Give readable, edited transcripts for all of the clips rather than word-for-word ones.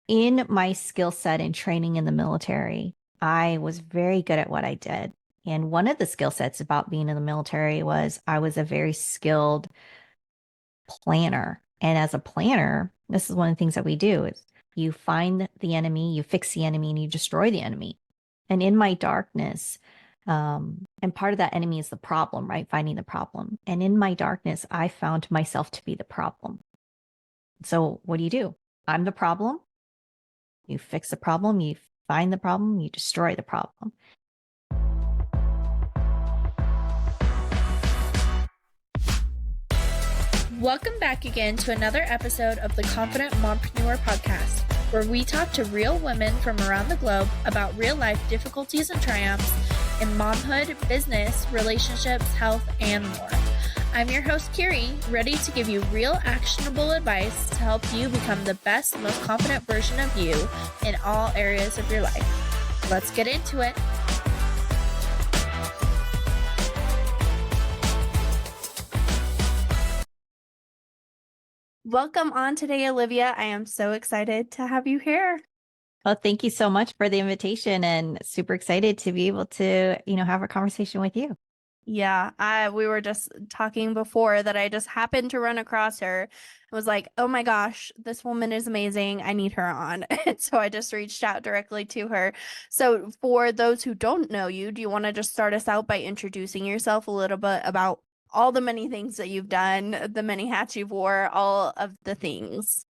in my skill set and training in the military, I was very good at what I did. And one of the skill sets about being in the military was I was a very skilled planner. And as a planner, this is one of the things that we do is you find the enemy, you fix the enemy, and you destroy the enemy. And in my darkness, and part of that enemy is the problem, right? Finding the problem. And in my darkness, I found myself to be the problem. So what do? I'm the problem. You fix the problem, you find the problem, you destroy the problem. Welcome back again to another episode of the Confident Mompreneur podcast, where we talk to real women from around the globe about real life difficulties and triumphs in momhood, business, relationships, health, and more. I'm your host, Kyrie, ready to give you real actionable advice to help you become the best, most confident version of you in all areas of your life. Let's get into it. Welcome on today, Olivia. I am so excited to have you here. Well, thank you so much for the invitation and super excited to be able to, have a conversation with you. Yeah, we were just talking before that I just happened to run across her. I was like, oh my gosh, this woman is amazing. I need her on. And so I just reached out directly to her. So for those who don't know you, do you want to just start us out by introducing yourself a little bit about all the many things that you've done, the many hats you've wore, all of the things?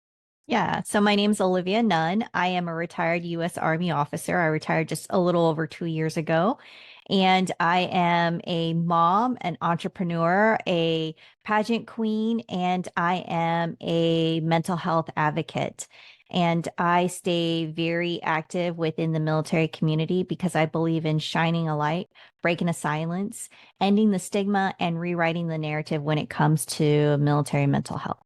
Yeah. So my name's Olivia Nunn. I am a retired U.S. Army officer. I retired just a little over 2 years ago. And I am a mom, an entrepreneur, a pageant queen, and I am a mental health advocate. And I stay very active within the military community because I believe in shining a light, breaking a silence, ending the stigma, and rewriting the narrative when it comes to military mental health.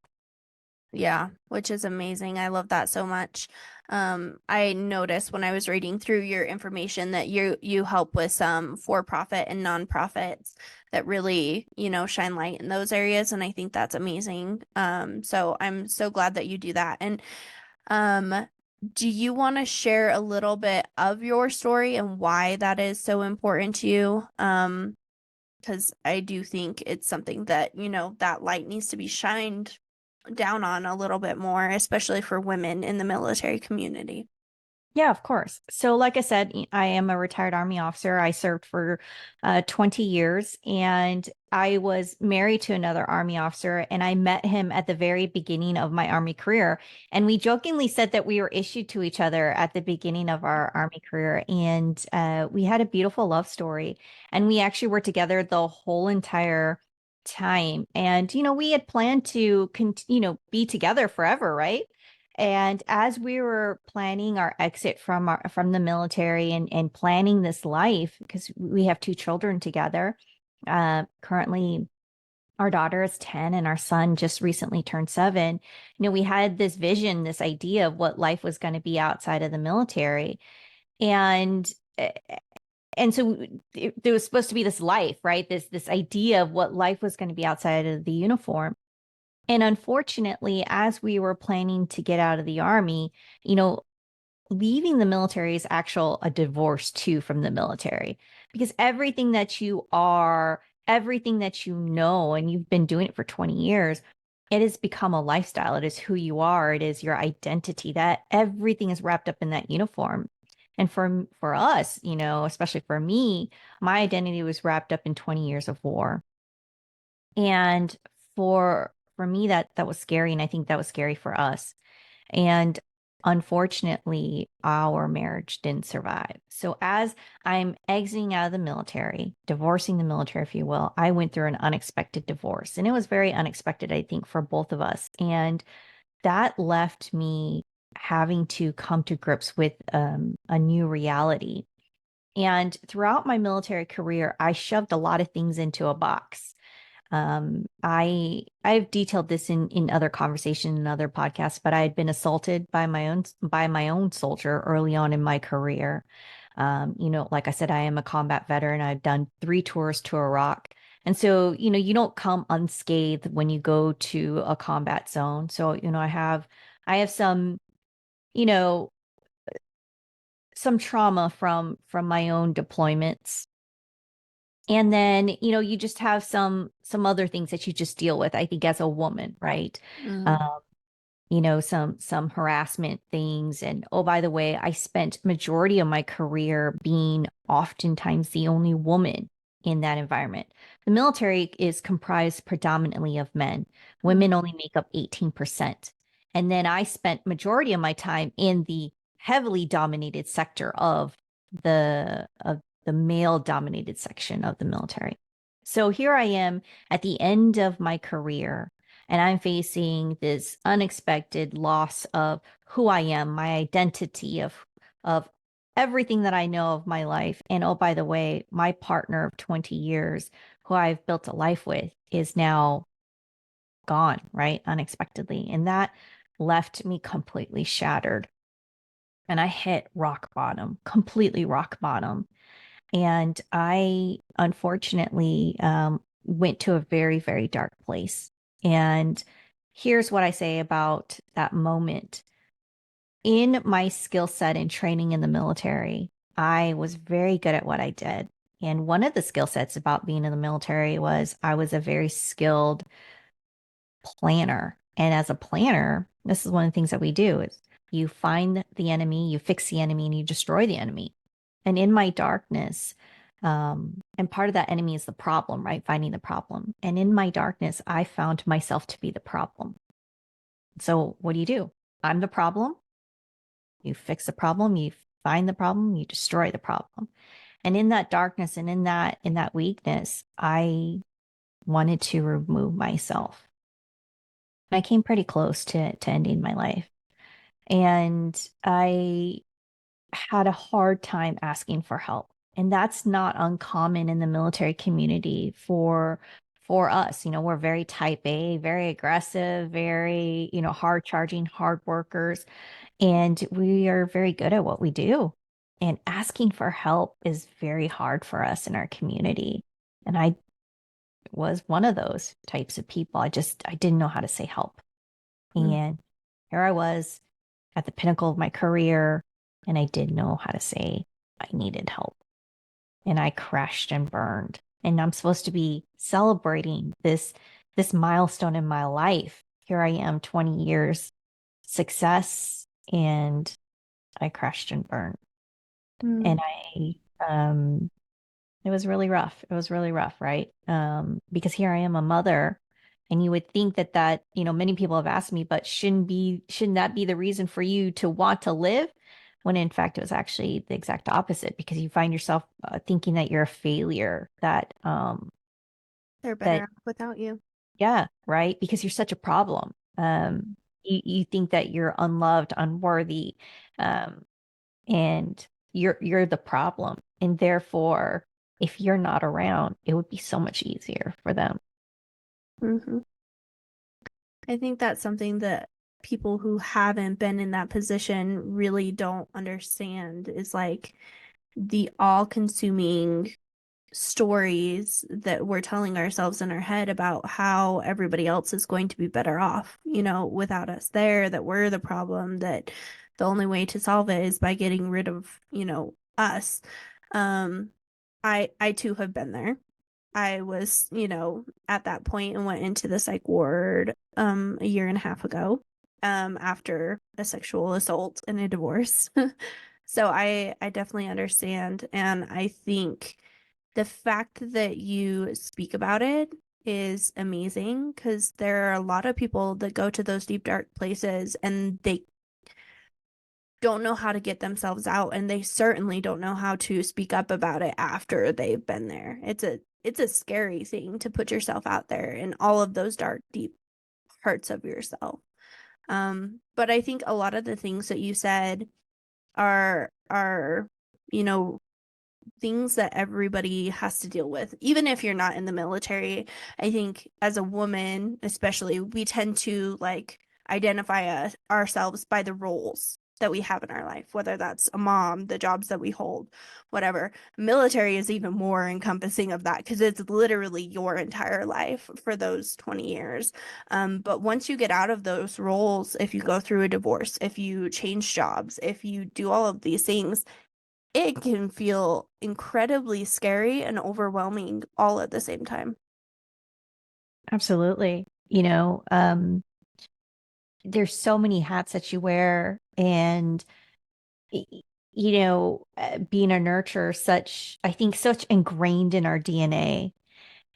Yeah, which is amazing. I love that so much. I noticed when I was reading through your information that you help with some for-profit and nonprofits that really, shine light in those areas, and I think that's amazing. So I'm so glad that you do that. And do you want to share a little bit of your story and why that is so important to you? Because I do think it's something that, that light needs to be shined down on a little bit more, especially for women in the military community. Yeah, of course. So, like I said, I am a retired Army officer. I served for 20 years and I was married to another Army officer, and I met him at the very beginning of my Army career. And we jokingly said that we were issued to each other at the beginning of our Army career. And we had a beautiful love story. And we actually were together the whole entire time. And, we had planned to, be together forever, right? And as we were planning our exit from the military and planning this life, because we have two children together, currently our daughter is 10 and our son just recently turned 7. We had this vision, this idea of what life was going to be outside of the military. And and so there was supposed to be this life, right? This idea of what life was going to be outside of the uniform. And unfortunately, as we were planning to get out of the Army, leaving the military is a divorce too from the military, because everything that you are, everything that and you've been doing it for 20 years, it has become a lifestyle. It is who you are. It is your identity. That everything is wrapped up in that uniform. And for us, especially for me, my identity was wrapped up in 20 years of war. And for me, that was scary, and I think that was scary for us. And unfortunately, our marriage didn't survive. So as I'm exiting out of the military, divorcing the military, if you will, I went through an unexpected divorce, and it was very unexpected, I think, for both of us. And that left me having to come to grips with a new reality. And throughout my military career, I shoved a lot of things into a box. I've detailed this in other conversations and other podcasts, but I had been assaulted by my own soldier early on in my career. Like I said, I am a combat veteran. I've done 3 tours to Iraq. And so, you don't come unscathed when you go to a combat zone. So, I have some you know, some trauma from my own deployments. And then, you just have some other things that you just deal with, I think, as a woman, right? Mm, Um, some harassment things. And oh, by the way, I spent majority of my career being oftentimes the only woman in that environment. The military is comprised predominantly of men. mm, Women only make up 18%. And then I spent majority of my time in the heavily dominated sector of the male dominated section of the military. So here I am at the end of my career, and I'm facing this unexpected loss of who I am, my identity of everything that I know of my life. And oh, by the way, my partner of 20 years, who I've built a life with, is now gone, right? Unexpectedly. And that left me completely shattered. And I hit rock bottom, completely rock bottom. And I unfortunately went to a very, very dark place. And here's what I say about that moment. In my skill set and training in the military, I was very good at what I did. And one of the skill sets about being in the military was I was a very skilled planner. And as a planner, this is one of the things that we do is you find the enemy, you fix the enemy, and you destroy the enemy. And in my darkness, and part of that enemy is the problem, right? Finding the problem. And in my darkness, I found myself to be the problem. So what do? I'm the problem. You fix the problem, you find the problem, you destroy the problem. And in that darkness and in that weakness, I wanted to remove myself. I came pretty close to ending my life. And I had a hard time asking for help. And that's not uncommon in the military community for us. We're very type A, very aggressive, very, hard charging, hard workers, and we are very good at what we do. And asking for help is very hard for us in our community. And I was one of those types of people. I didn't know how to say help. mm, And here I was at the pinnacle of my career, and I didn't know how to say I needed help. And I crashed and burned. And I'm supposed to be celebrating this milestone in my life. Here I am, 20 years success, and I crashed and burned. And mm, it was really rough. It was really rough, right? Because here I am, a mother, and you would think that many people have asked me, but shouldn't that be the reason for you to want to live? When in fact it was actually the exact opposite, because you find yourself thinking that you're a failure, they're better that off without you. yeah, right, because you're such a problem. You think that you're unloved, unworthy, um, and you're the problem, and therefore if you're not around, it would be so much easier for them. Hmm. I think that's something that people who haven't been in that position really don't understand is like the all-consuming stories that we're telling ourselves in our head about how everybody else is going to be better off, without us there, that we're the problem, that the only way to solve it is by getting rid of, us. Um, I too have been there. I was, at that point and went into the psych ward a year and a half ago after a sexual assault and a divorce. So I definitely understand, and I think the fact that you speak about it is amazing because there are a lot of people that go to those deep dark places and they don't know how to get themselves out, and they certainly don't know how to speak up about it after they've been there. It's a scary thing to put yourself out there in all of those dark, deep parts of yourself. But I think a lot of the things that you said are you know things that everybody has to deal with, even if you're not in the military. I think as a woman, especially, we tend to like identify ourselves by the roles. that we have in our life, whether that's a mom, the jobs that we hold, whatever. Military is even more encompassing of that because it's literally your entire life for those 20 years. But once you get out of those roles, if you go through a divorce, if you change jobs, if you do all of these things, it can feel incredibly scary and overwhelming all at the same time. Absolutely. There's so many hats that you wear, and being a nurturer, I think such ingrained in our DNA.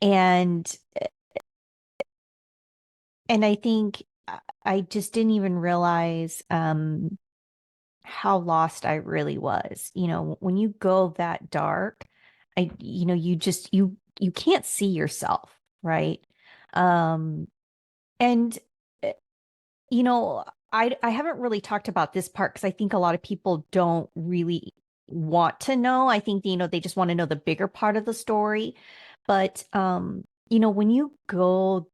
And I think I just didn't even realize how lost I really was. When you go that dark, you can't see yourself, right? Um, and uh, you know, I haven't really talked about this part because I think a lot of people don't really want to know. I think, they just want to know the bigger part of the story. But when you go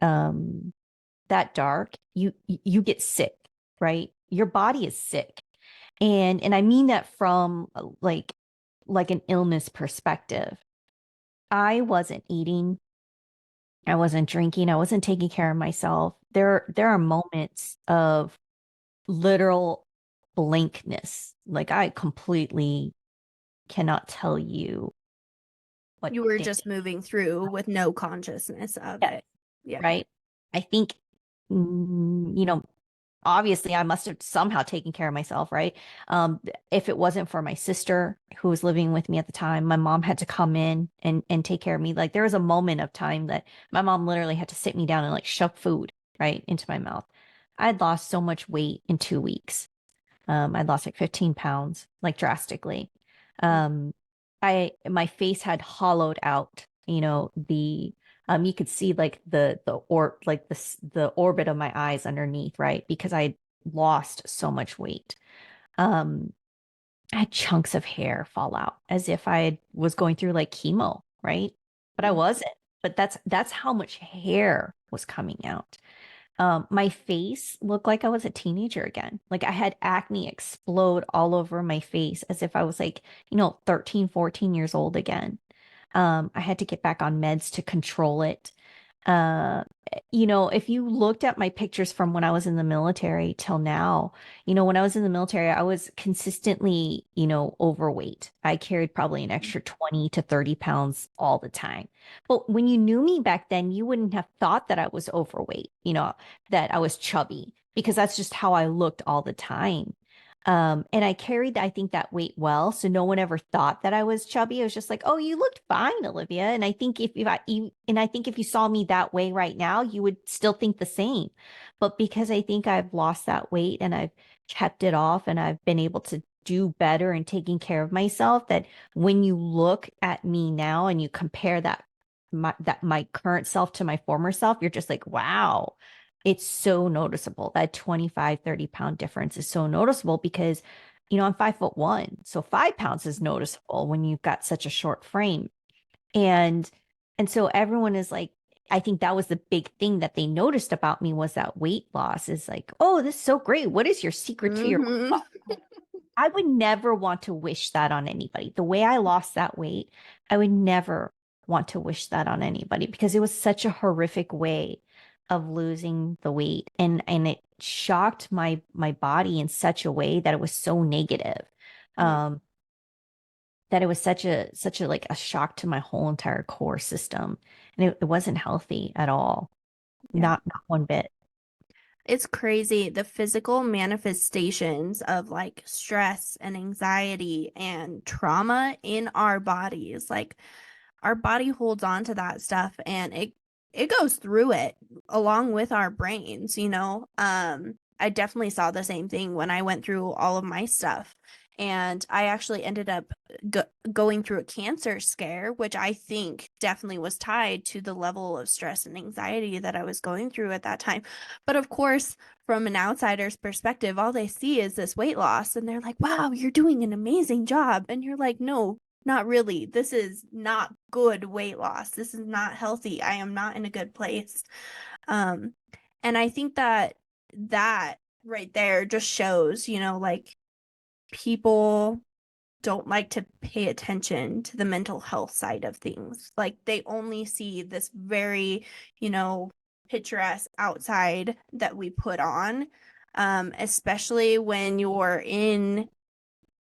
um that dark, you get sick, right? Your body is sick. And I mean that from like an illness perspective. I wasn't eating, I wasn't drinking, I wasn't taking care of myself. There are moments of literal blankness. Like I completely cannot tell you what You were day. just moving through with no consciousness of Yeah, it. Yeah. right? I think, obviously I must have somehow taken care of myself, right? If it wasn't for my sister who was living with me at the time, my mom had to come in and take care of me. Like there was a moment of time that my mom literally had to sit me down and like shove food right into my mouth. I'd lost so much weight in 2 weeks. I'd lost like 15 pounds, like drastically. Um, my face had hollowed out, you could see like the orbit of my eyes underneath, right? Because I lost so much weight. Um, I had chunks of hair fall out as if was going through like chemo, right? But I Mm. wasn't. But that's how much hair was coming out. My face looked like I was a teenager again. Like I had acne explode all over my face as if I was like, 13, 14 years old again. I had to get back on meds to control it. Uh, if you looked at my pictures from when I was in the military till now, when I was in the military, I was consistently, overweight. I carried probably an extra 20 to 30 pounds all the time. But when you knew me back then, you wouldn't have thought that I was overweight, that I was chubby, because that's just how I looked all the time. And I carried, I think, that weight well. So no one ever thought that I was chubby. It was just like, oh, you looked fine, Olivia. And I think I think if you saw me that way right now, you would still think the same. But because I think I've lost that weight and I've kept it off and I've been able to do better and taking care of myself, that when you look at me now and you compare my current self to my former self, you're just like, wow, it's so noticeable. That 25, 30 pound difference is so noticeable because, I'm 5'1". So 5 pounds is noticeable when you've got such a short frame. And so everyone is like, I think that was the big thing that they noticed about me was that weight loss is like, oh, this is so great. What is your secret to your weight Hmm. loss? I would never want to wish that on anybody. The way I lost that weight, I would never want to wish that on anybody because it was such a horrific way of losing the weight. And it shocked my body in such a way that it was so negative. Yeah. Um, that it was such a like a shock to my whole entire core system. And it wasn't healthy at all. Yeah. Not one bit. It's crazy the physical manifestations of like stress and anxiety and trauma in our bodies. Like our body holds on to that stuff and it goes through it along with our brains, you know. I definitely saw the same thing when I went through all of my stuff. And I actually ended up going through a cancer scare, which I think definitely was tied to the level of stress and anxiety that I was going through at that time. But of course, from an outsider's perspective, all they see is this weight loss and they're like, wow, you're doing an amazing job. And you're like, no, not really. This is not good weight loss. This is not healthy. I am not in a good place. Um, and I think that right there just shows, like people don't like to pay attention to the mental health side of things. Like they only see this very, you know, picturesque outside that we put on, especially when you're in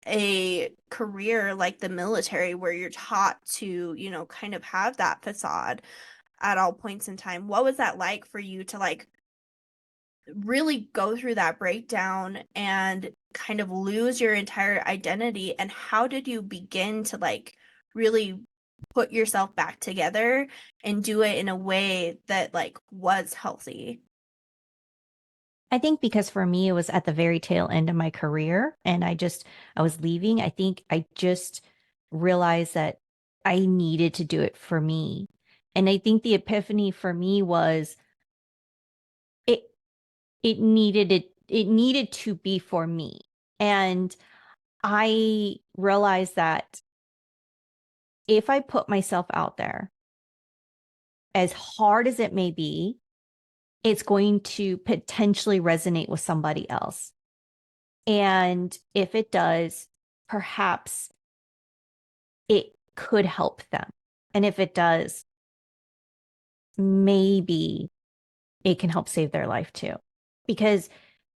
a career like the military where you're taught to, kind of have that facade at all points in time. What was that like for you to like really go through that breakdown and kind of lose your entire identity? And how did you begin to like really put yourself back together and do it in a way that like was healthy? I think because for me, it was at the very tail end of my career and I was leaving. I think I just realized that I needed to do it for me. And I think the epiphany for me was it, it needed to be for me. And I realized that if I put myself out there, as hard as it may be, it's going to potentially resonate with somebody else. And if it does, perhaps it could help them. And if it does, maybe it can help save their life too. Because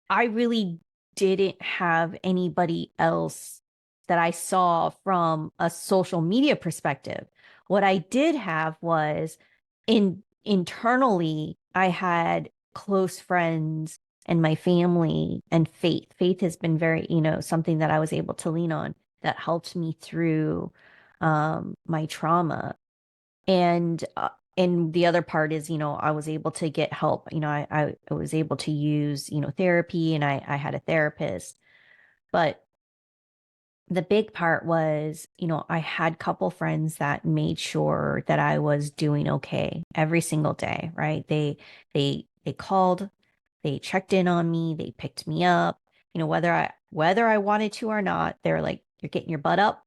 I really didn't have anybody else that I saw from a social media perspective. What I did have was internally, I had close friends and my family and faith. Faith has been very, something that I was able to lean on that helped me through my trauma. And the other part is, I was able to get help. I was able to use, therapy, and I had a therapist. But the big part was, I had couple friends that made sure that I was doing okay every single day, right? They called, they checked in on me, they picked me up, whether I wanted to or not. They're like, you're getting your butt up.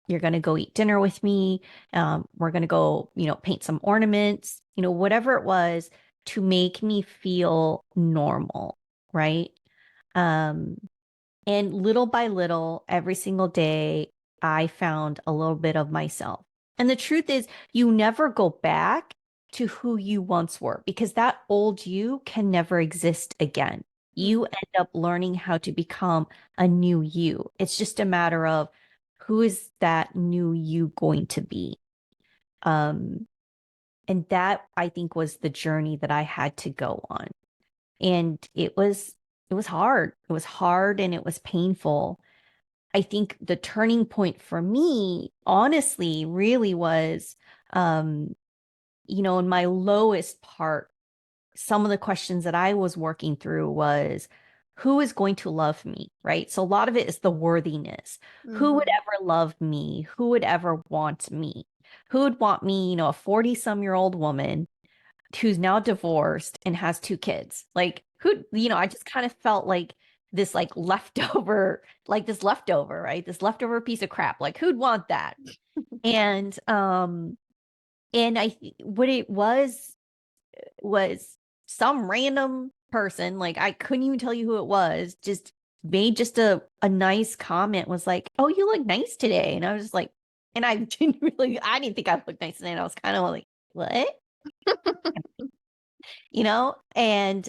You're going to go eat dinner with me. We're going to go, paint some ornaments, whatever it was to make me feel normal, right? Um, and little by little, every single day, I found a little bit of myself. And the truth is, you never go back to who you once were because that old you can never exist again. You Mhm. end up learning how to become a new you. It's just a matter of who is that new you going to be? Um, and that I think was the journey that I had to go on. And it was hard. It was hard and it was painful. I think the turning point for me, honestly, really was, um, in my lowest part, some of the questions that I was working through was, who is going to love me, right? So a lot of it is the worthiness. Who would Mhm. ever love me? Who would ever want me? Who would want me, a 40-some-year-old woman who's now divorced and has two kids? Like, who, I just kind of felt like this this leftover, right? This leftover piece of crap. Like, who'd want that? And what it was some random person, like I couldn't even tell you who it was, just made just a nice comment, was like, "Oh, you look nice today." And I was just like, and I didn't think I looked nice today. And I was kind of like, what? You know? And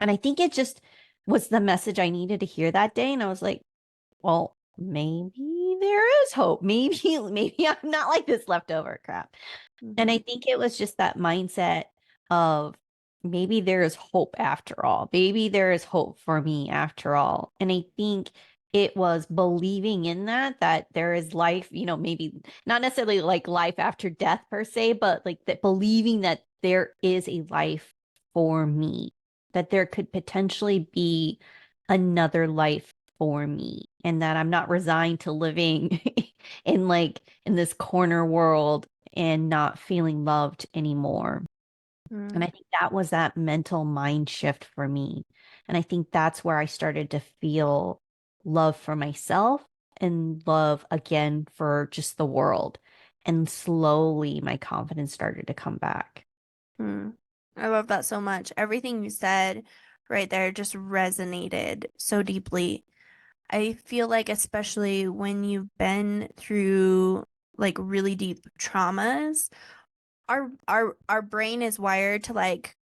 I think it just was the message I needed to hear that day. And I was like, well, maybe there is hope. Maybe I'm not like this leftover crap. And I Mhm. think it was just that mindset of maybe there is hope after all. Maybe there is hope for me after all. And I think it was believing in that there is life, maybe not necessarily like life after death per se, but like that believing that there is a life for me, that there could potentially be another life for me, and that I'm not resigned to living in this corner world and not feeling loved anymore. And I Mm. think that was that mental mind shift for me. And I think that's where I started to feel love for myself and love again for just the world. And slowly my confidence started to come back. Mm. I love that so much. Everything you said right there just resonated so deeply. I feel like especially when you've been through like really deep traumas, our brain is wired to like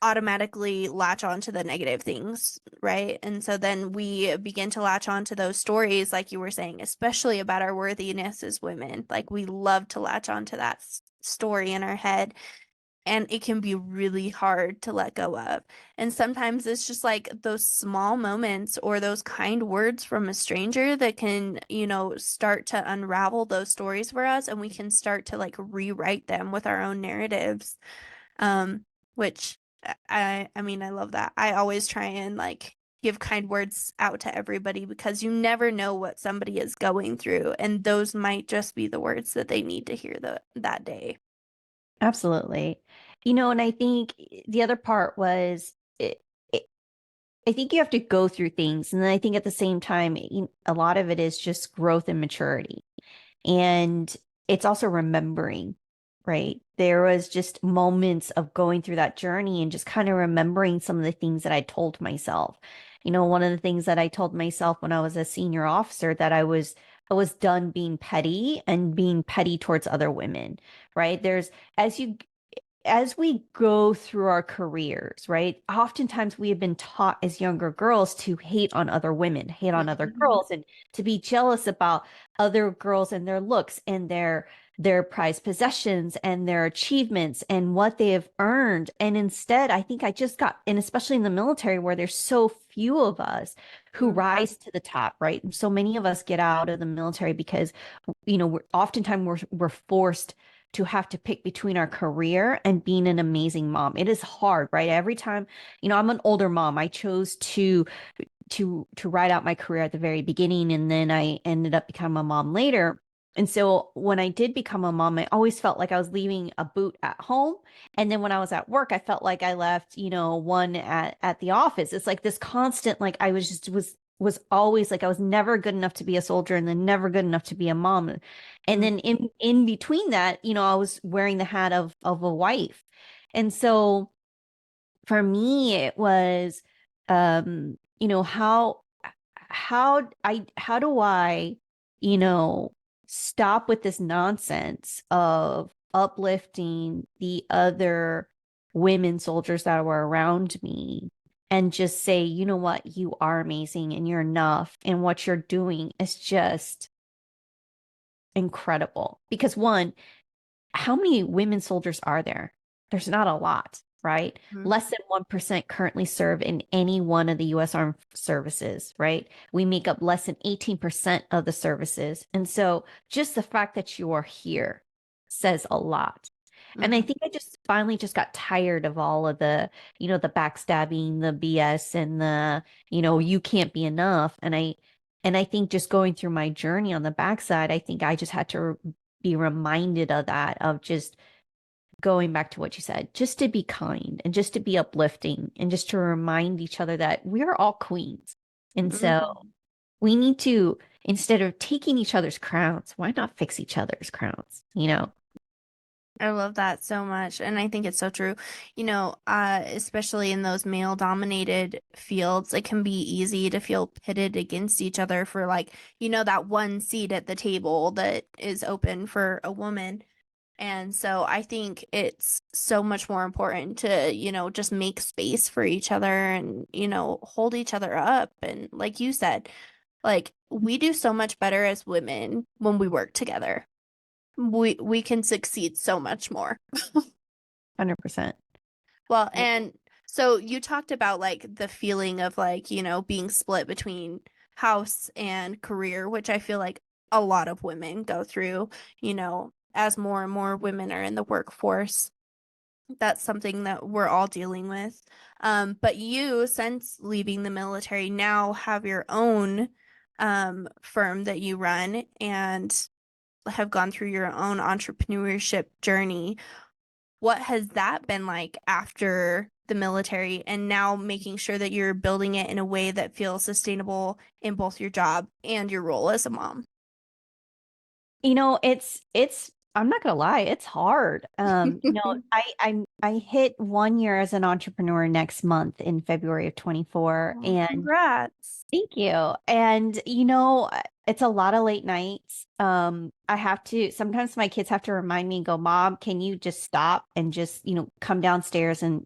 automatically latch on to the negative things, right? And so then we begin to latch on to those stories, like you were saying, especially about our worthiness as women. Like we love to latch on to that story in our head. And it can be really hard to let go of. And sometimes it's just like those small moments or those kind words from a stranger that can, start to unravel those stories for us, and we can start to like rewrite them with our own narratives. Which I mean, I love that. I always try and like give kind words out to everybody because you never know what somebody is going through, and those might just be the words that they need to hear that day. Absolutely. And I think the other part was it, I think you have to go through things. And then I think at the same time, a lot of it is just growth and maturity. And it's also remembering, right? There was just moments of going through that journey and just kind of remembering some of the things that I told myself. One of the things that I told myself when I was a senior officer that I was done being petty and being petty towards other women, right? As you as we go through our careers, right? Oftentimes we have been taught as younger girls to hate on other women, hate on other Mhm. girls, and to be jealous about other girls and their looks and their prized possessions and their achievements and what they have earned. And instead, I think and especially in the military where there's so few of us who Mhm. rise to the top, right? So many of us get out of the military because, we're forced to have to pick between our career and being an amazing mom. It is hard, right? Every time, I'm an older mom. I chose to ride out my career at the very beginning, and then I ended up becoming a mom later. And so when I did become a mom, I always felt like I was leaving a boot at home. And then when I was at work, I felt like I left, one at the office. It's like this constant, like I was always like I was never good enough to be a soldier and then never good enough to be a mom. And then in between that, I was wearing the hat of a wife. And so for me it was how do I, you know, stop with this nonsense of uplifting the other women soldiers that were around me and just say, you know what, you are amazing and you're enough and what you're doing is just incredible. Because one, how many women soldiers are there? There's not a lot, right? Mhm. Less than 1% currently serve in any one of the US Armed Services, right? We make up less than 18% of the services. And so just the fact that you are here says a lot. And I Mhm. think I just finally just got tired of all of the backstabbing, the BS and you can't be enough. And I think just going through my journey on the backside, I think I just had to be reminded of that, of just going back to what you said, just to be kind and just to be uplifting and just to remind each other that we're all queens. And so Mhm. we need to, instead of taking each other's crowns, why not fix each other's crowns? I love that so much. And I think it's so true. Especially in those male dominated fields, it can be easy to feel pitted against each other for like, that one seat at the table that is open for a woman. And so I think it's so much more important to, just make space for each other and, hold each other up. And like you said, like we do so much better as women when we work together. We can succeed so much more. 100%. Well, and so you talked about like the feeling of like, being split between house and career, which I feel like a lot of women go through, as more and more women are in the workforce. That's something that we're all dealing with. But you, since leaving the military, now have your own firm that you run and have gone through your own entrepreneurship journey. What has that been like after the military and now making sure that you're building it in a way that feels sustainable in both your job and your role as a mom? It's I'm not gonna lie, it's hard. I hit 1 year as an entrepreneur next month in February of 24, Well, and congrats. thank you. And it's a lot of late nights. I have to sometimes my kids have to remind me, go, Mom, can you just stop and just, come downstairs and,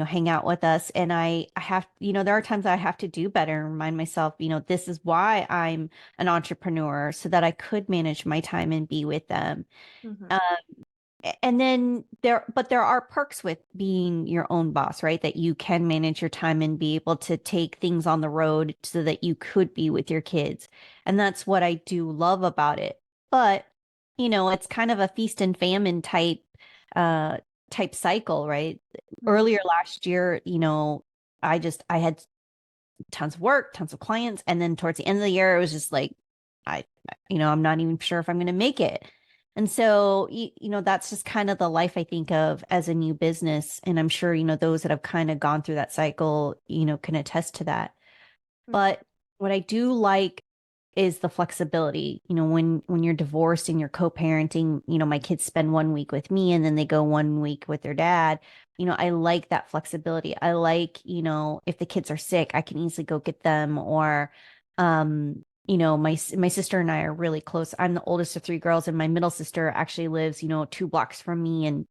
hang out with us. And I have, there are times I have to do better and remind myself, this is why I'm an entrepreneur, so that I could manage my time and be with them. Mhm. Um, and then there are perks with being your own boss, right? That you can manage your time and be able to take things on the road so that you could be with your kids. And that's what I do love about it. But, it's kind of a feast and famine uh, type cycle, right? Mhm. Earlier last year, I had tons of work, tons of clients. And then towards the end of the year, it was just like, I, I'm not even sure if I'm going to make it. And so, that's just kind of the life I think of as a new business. And I'm sure, those that have kind of gone through that cycle, can attest to that. Mhm. But what I do like is the flexibility. When you're divorced and you're co-parenting, my kids spend 1 week with me and then they go 1 week with their dad. I like that flexibility. I like, if the kids are sick, I can easily go get them. Or my sister and I are really close. I'm the oldest of three girls, and my middle sister actually lives, 2 blocks from me, and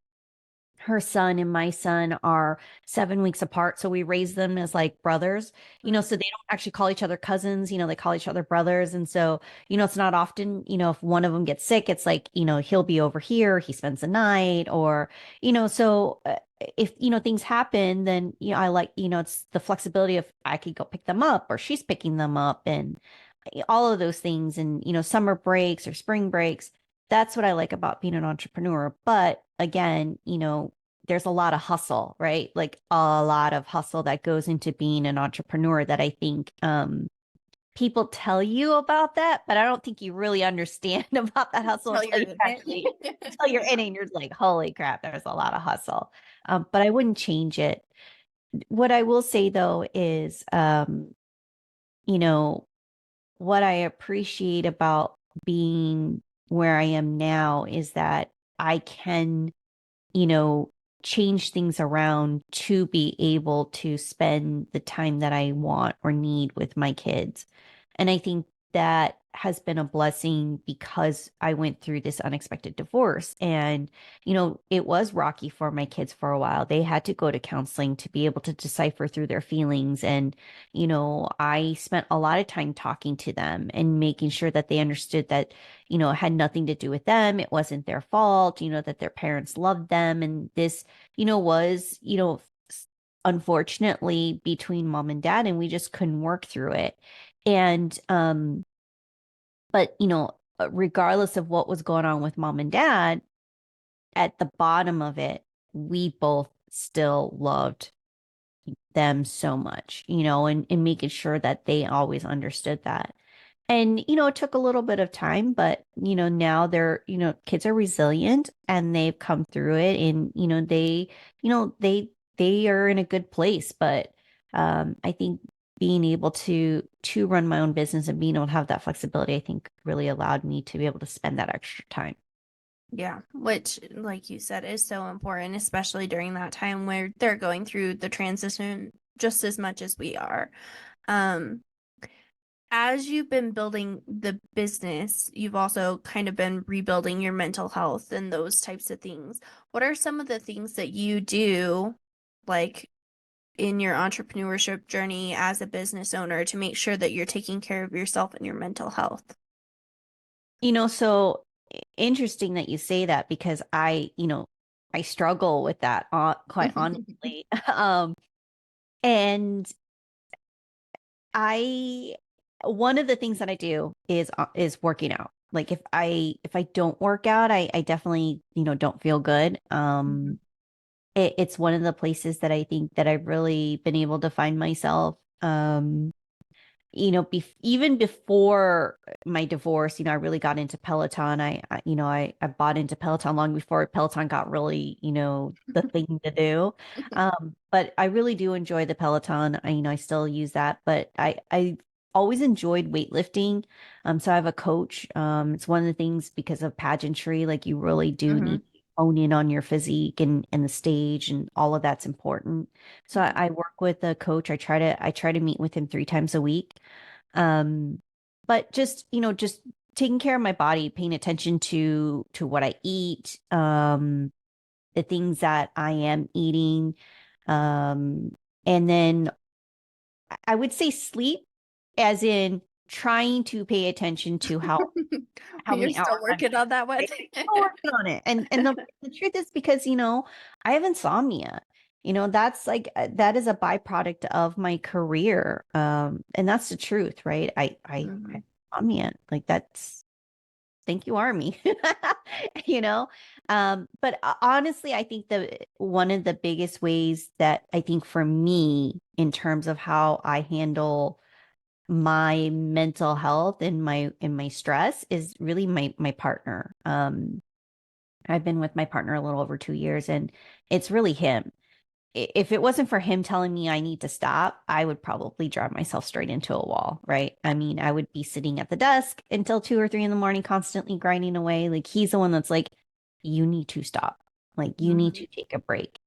her son and my son are 7 weeks apart. So we raise them as like brothers, Mhm. so they don't actually call each other cousins, they call each other brothers. And so, it's not often, if one of them gets sick, it's like, he'll be over here, he spends the night, or, if, things happen, then, I like, it's the flexibility of I could go pick them up or she's picking them up, and all of those things. And, summer breaks or spring breaks. That's what I like about being an entrepreneur. But again, there's a lot of hustle, right? Like a lot of hustle that goes into being an entrepreneur that I think people tell you about that, but I don't think you really understand about that hustle Until until you're you in actually it. until you're in it and you're like, holy crap, there's a lot of hustle. But I wouldn't change it. What I will say though is you know, what I appreciate about being where I am now is that I can, you know, change things around to be able to spend the time that I want or need with my kids. And I think that has been a blessing because I went through this unexpected divorce. And, it was rocky for my kids for a while. They had to go to counseling to be able to decipher through their feelings. And, I spent a lot of time talking to them and making sure that they understood that, it had nothing to do with them. It wasn't their fault, that their parents loved them. And this, was, unfortunately between mom and dad, and we just couldn't work through it. And but regardless of what was going on with mom and dad, at the bottom of it, we both still loved them so much, and making sure that they always understood that. And, it took a little bit of time, but, now kids are resilient and they've come through it, and, they are in a good place. But, I think being able to run my own business and being able to have that flexibility, I think really allowed me to be able to spend that extra time. Yeah, which, like you said, is so important, especially during that time where they're going through the transition just as much as we are. Um, as you've been building the business, you've also kind of been rebuilding your mental health and those types of things. What are some of the things that you do, like in your entrepreneurship journey as a business owner, to make sure that you're taking care of yourself and your mental health? So interesting that you say that, because I struggle with that, quite honestly. And I one of the things that I do is working out. Like if I don't work out, I definitely, don't feel good. Mhm. It's one of the places that I think that I've really been able to find myself. Even before my divorce, I really got into Peloton. I bought into Peloton long before Peloton got really, the thing to do. But I really do enjoy the Peloton. I still use that, but I always enjoyed weightlifting. So I have a coach. It's one of the things because of pageantry, like you really do Mm-hmm. need to hone in on your physique and the stage and all of that's important. So I work with a coach. I try to meet with him 3 times a week. Um, but just, just taking care of my body, paying attention to what I eat, the things that I am eating. And then I would say sleep, as in trying to pay attention to how You're many still hours I'm working on that one. still working on it. And the truth is because, I have insomnia. That's like that is a byproduct of my career. And that's the truth, right? I Mhm. have insomnia. Like that's thank you, Army. you know? But honestly, I think the one of the biggest ways that I think for me in terms of how I handle my mental health and my stress is really my partner. I've been with my partner a little over 2 years, and it's really him. If it wasn't for him telling me I need to stop, I would probably drive myself straight into a wall, right? I mean, I would be sitting at the desk until 2 or 3 in the morning, constantly grinding away. Like he's the one that's like, you need to stop. Like you need Mhm. to take a break.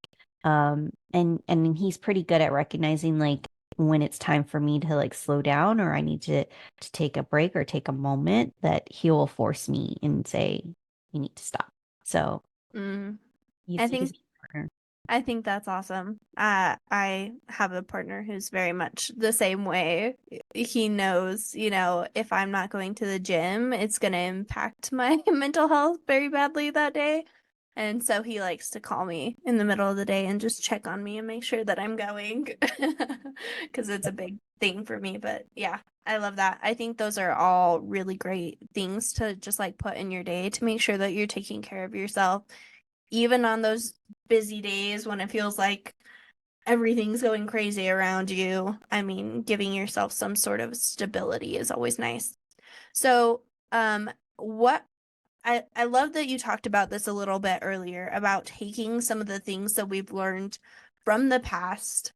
And he's pretty good at recognizing like when it's time for me to like slow down or I need to take a break or take a moment that he will force me and say, you need to stop. So Mm. I he's think my partner. I think that's awesome. I have a partner who's very much the same way. He knows, if I'm not going to the gym, it's going to impact my mental health very badly that day. And so he likes to call me in the middle of the day and just check on me and make sure that I'm going because it's a big thing for me. But yeah, I love that. I think those are all really great things to just like put in your day to make sure that you're taking care of yourself even on those busy days when it feels like everything's going crazy around you. I mean, giving yourself some sort of stability is always nice. So, what I love that you talked about this a little bit earlier about taking some of the things that we've learned from the past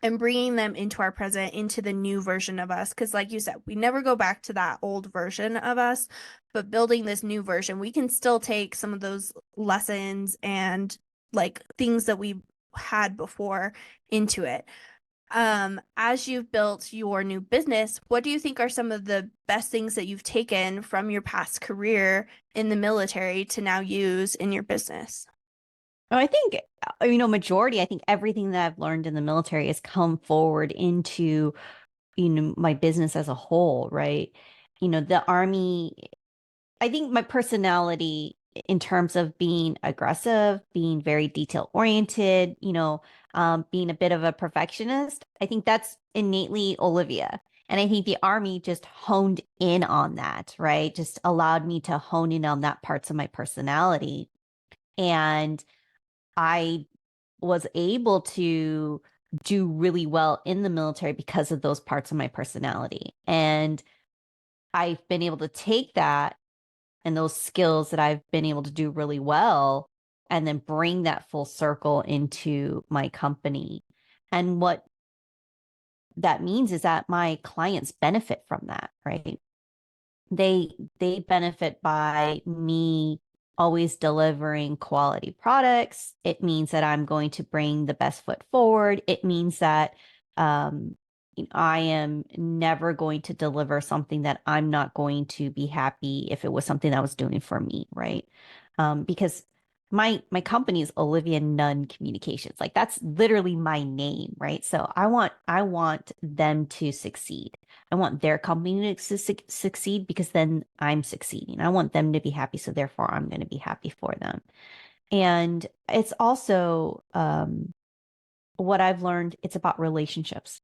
and bringing them into our present, into the new version of us. Because, like you said, we never go back to that old version of us, but building this new version, we can still take some of those lessons and like things that we had before into it. As you've built your new business, what do you think are some of the best things that you've taken from your past career in the military to now use in your business? Oh, I think, majority, I think everything that I've learned in the military has come forward into, my business as a whole, right? The Army, I think my personality in terms of being aggressive, being very detail oriented, being a bit of a perfectionist, I think that's innately Olivia. And I think the Army just honed in on that, right? Just allowed me to hone in on that parts of my personality. And I was able to do really well in the military because of those parts of my personality. And I've been able to take that and those skills that I've been able to do really well and then bring that full circle into my company. And what that means is that my clients benefit from that, right? They benefit by me always delivering quality products. It means that I'm going to bring the best foot forward. It means that um, I am never going to deliver something that I'm not going to be happy if it was something that was doing for me, right? Because my company is Olivia Nunn Communications. Like that's literally my name, right? So I want them to succeed. I want their company to succeed because then I'm succeeding. I want them to be happy, so therefore I'm going to be happy for them. And it's also what I've learned. It's about relationships,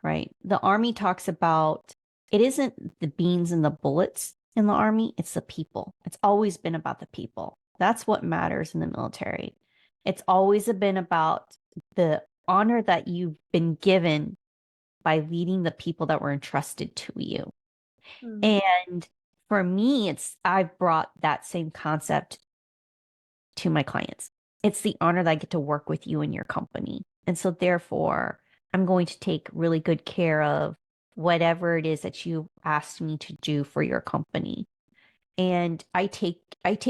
right? The Army talks about it isn't the beans and the bullets in the Army, it's the people. It's always been about the people. That's what matters in the military. It's always been about the honor that you've been given by leading the people that were entrusted to you. Mm. And for me, I've brought that same concept to my clients. It's the honor that I get to work with you in your company. And so therefore, I'm going to take really good care of whatever it is that you asked me to do for your company. And I take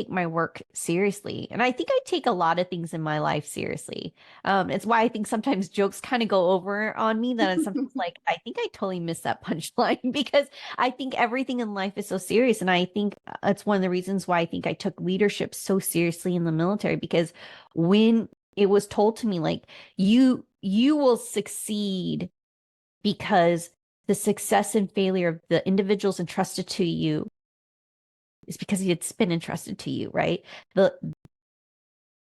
my work seriously. And I think I take a lot of things in my life seriously. It's why I think sometimes jokes kind of go over on me that I'm sometimes like, I think I totally missed that punchline because I think everything in life is so serious. And I think it's one of the reasons why I think I took leadership so seriously in the military, because when it was told to me, like, you will succeed because the success and failure of the individuals entrusted to you is because it's been entrusted to you, right?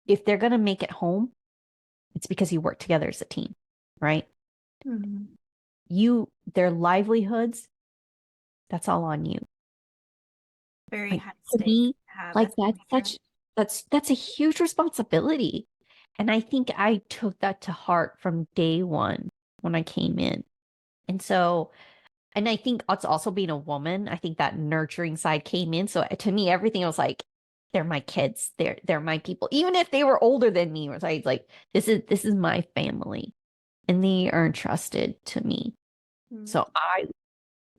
If they're going to make it home, it's because you work together as a team, right? Mhm. Their livelihoods, that's all on you. Very Like, high to stakes me, to have like as a leader. that's a huge responsibility. And I think I took that to heart from day one when I came in. And so, and I think it's also being a woman, I think that nurturing side came in. So to me, everything was like, they're my kids. They're my people. Even if they were older than me, it was like this is my family. And they are entrusted to me. Mm. So I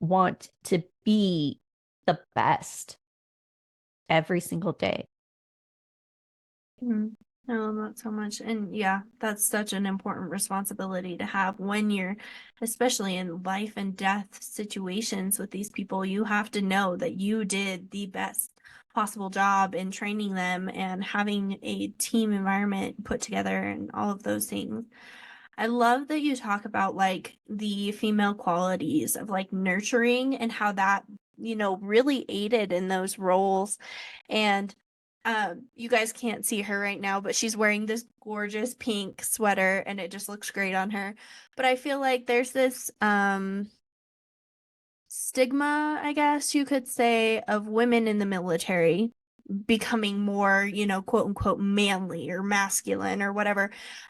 want to be the best every single day. Mhm. I love that so much. And yeah, that's such an important responsibility to have when you're, especially in life and death situations with these people. You have to know that you did the best possible job in training them and having a team environment put together and all of those things. I love that you talk about like the female qualities of like nurturing and how that, really aided in those roles. And you guys can't see her right now, but she's wearing this gorgeous pink sweater and it just looks great on her. But I feel like there's this stigma, I guess you could say, of women in the military becoming more, quote unquote, manly or masculine or whatever.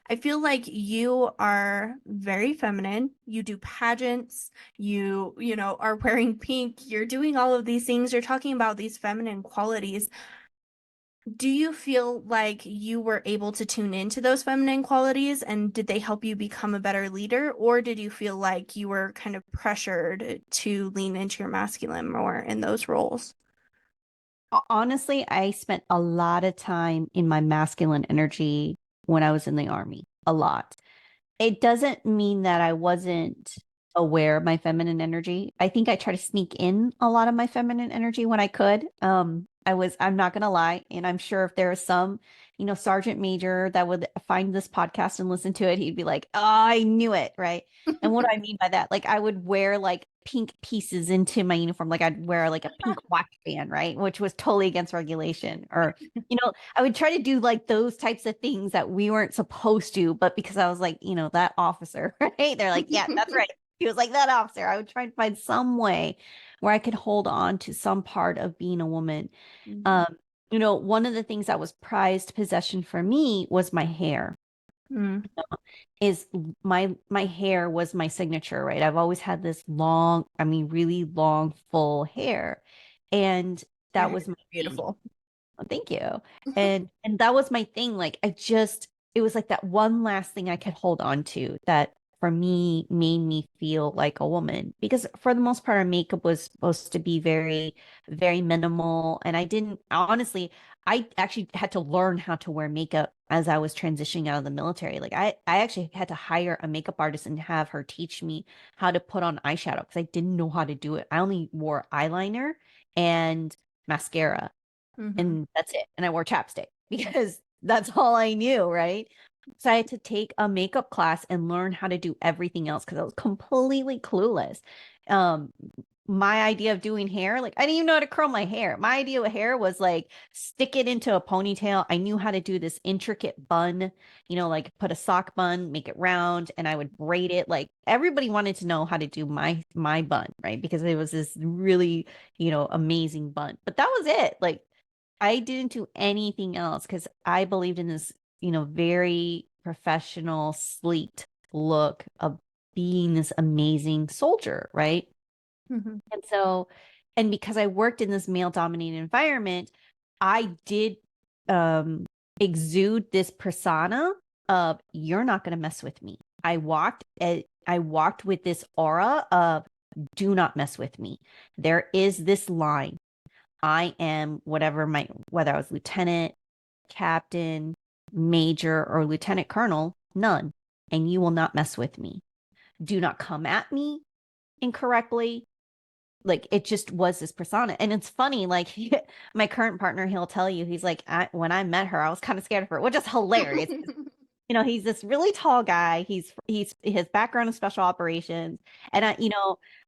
I feel like you are very feminine. You do pageants, are wearing pink, you're doing all of these things, you're talking about these feminine qualities. Do you feel like you were able to tune into those feminine qualities and did they help you become a better leader? Or did you feel like you were kind of pressured to lean into your masculine more in those roles? Honestly, I spent a lot of time in my masculine energy when I was in the army. A lot. It doesn't mean that I wasn't aware of my feminine energy. I think I try to sneak in a lot of my feminine energy when I could. I'm not gonna lie, and I'm sure if there was some, sergeant major that would find this podcast and listen to it, he'd be like, "Oh, I knew it," right? And what do I mean by that? Like I would wear like pink pieces into my uniform, like I'd wear like a pink watch band, right? Which was totally against regulation. Or I would try to do like those types of things that we weren't supposed to, but because I was like, that officer, right? They're like, yeah, that's right. He was like that officer. I would try to find some way where I could hold on to some part of being a woman. Mhm. Um, one of the things that was prized possession for me was my hair. Mm. Is my hair was my signature, right? I've always had this long, I mean, really long, full hair. And Your that hair was is my thing. beautiful. Oh, thank you. And that was my thing. Like it was like that one last thing I could hold on to that for me made me feel like a woman. Because for the most part, our makeup was supposed to be very, very minimal. And I actually had to learn how to wear makeup as I was transitioning out of the military. Like I actually had to hire a makeup artist and have her teach me how to put on eyeshadow because I didn't know how to do it. I only wore eyeliner and mascara Hmm. and that's it. And I wore chapstick because that's all I knew, right? So I had to take a makeup class and learn how to do everything else because I was completely clueless. Um, my idea of doing hair, like I didn't even know how to curl my hair. My idea of hair was like stick it into a ponytail. I knew how to do this intricate bun, like put a sock bun, make it round, and I would braid it. Like everybody wanted to know how to do my bun, right? Because it was this really, amazing bun. But that was it. Like I didn't do anything else because I believed in this, very professional, sleek look of being this amazing soldier, right? Hmm. And so, and because I worked in this male dominated environment, I did um exude this persona of you're not going to mess with me. I walked with this aura of Do not mess with me. There is this line. I am whatever whether I was lieutenant, captain, major, or lieutenant colonel, none. And you will not mess with me. Do not come at me incorrectly. Like it just was this persona. And it's funny, like my current partner, he'll tell you, he's like, when I met her, I was kind of scared of her, which is hilarious. He's this really tall guy. He's his background is special operations. And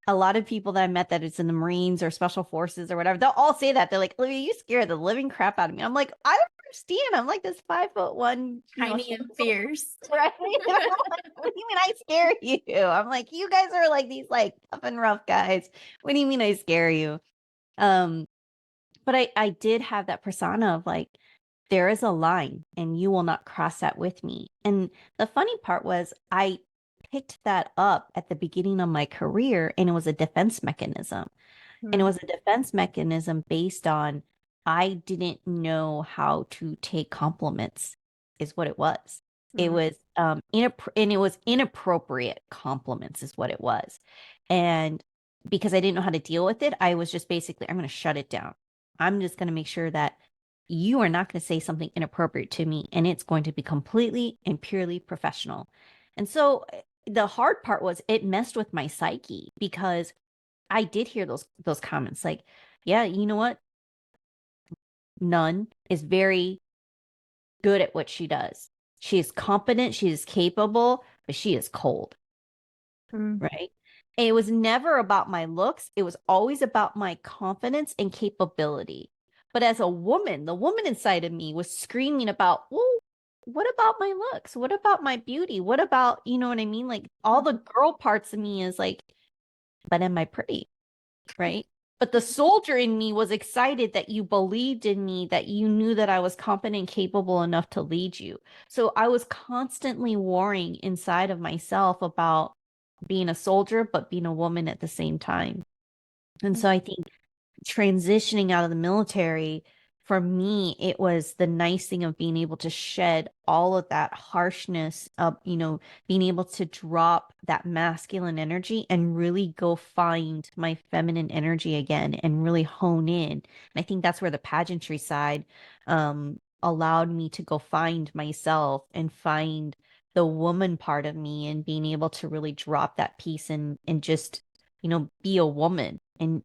a lot of people that I met that it's in the Marines or special forces or whatever, they'll all say that. They're like, Olivia, you scare the living crap out of me. I'm like, I don't understand. I'm like this 5'1", Tiny and fierce. right? What do you mean I scare you? I'm like, you guys are like these like tough and rough guys. What do you mean I scare you? But I did have that persona of like, there is a line and you will not cross that with me. And the funny part was I picked that up at the beginning of my career and it was a defense mechanism. And it was a defense mechanism based on I didn't know how to take compliments is what it was. It was and it was inappropriate compliments is what it was. And because I didn't know how to deal with it, I was just basically I'm going to shut it down. I'm just going to make sure that you are not going to say something inappropriate to me and it's going to be completely and purely professional. And so the hard part was it messed with my psyche because I did hear those comments like, yeah, you know what? Nunn is very good at what she does. She is competent, she is capable, but she is cold. Right? And it was never about my looks. It was always about my confidence and capability. But as a woman, the woman inside of me was screaming about, well, what about my looks? What about my beauty? What about, you know what I mean? Like all the girl parts of me is like, but am I pretty? Right? But the soldier in me was excited that you believed in me, that you knew that I was competent and capable enough to lead you. So I was constantly warring inside of myself about being a soldier, but being a woman at the same time. And so I think transitioning out of the military, for me, it was the nice thing of being able to shed all of that harshness of, being able to drop that masculine energy and really go find my feminine energy again and really hone in. And I think that's where the pageantry side allowed me to go find myself and find the woman part of me and being able to really drop that piece and just, be a woman and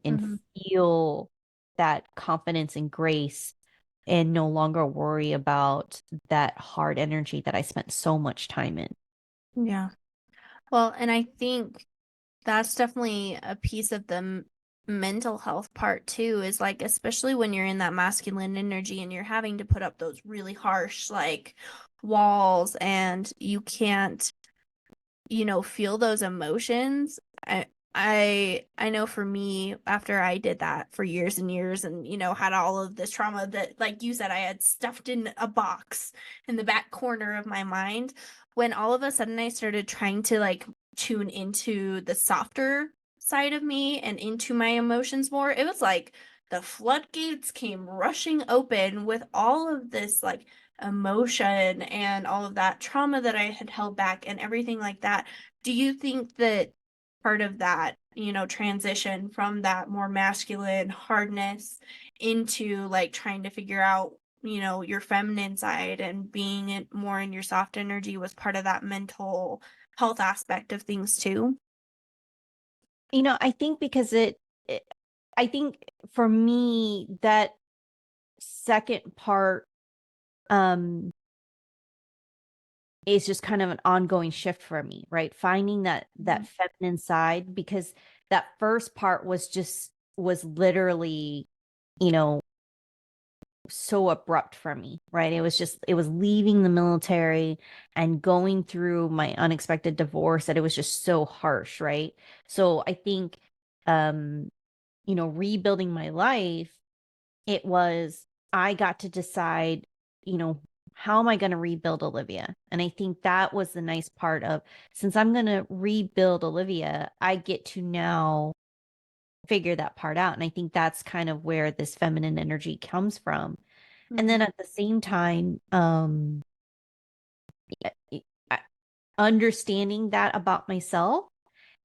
feel that confidence and grace and no longer worry about that hard energy that I spent so much time in. Yeah. Well, and I think that's definitely a piece of the mental health part too, is like, especially when you're in that masculine energy and you're having to put up those really harsh, like, walls and you can't, feel those emotions. I know for me, after I did that for years and years and, had all of this trauma that, like you said, I had stuffed in a box in the back corner of my mind, when all of a sudden I started trying to like tune into the softer side of me and into my emotions more, it was like the floodgates came rushing open with all of this like emotion and all of that trauma that I had held back and everything like that. Do you think that part of that, transition from that more masculine hardness into like trying to figure out, your feminine side and being it more in your soft energy was part of that mental health aspect of things too? I think because I think for me, that second part is just kind of an ongoing shift for me, right? Finding that feminine side, because that first part was literally, so abrupt for me, right? It was leaving the military and going through my unexpected divorce that it was just so harsh, right? So I think rebuilding my life, it was I got to decide, how am I going to rebuild Olivia? And I think that was the nice part of, since I'm going to rebuild Olivia, I get to now figure that part out. And I think that's kind of where this feminine energy comes from. And then at the same time, understanding that about myself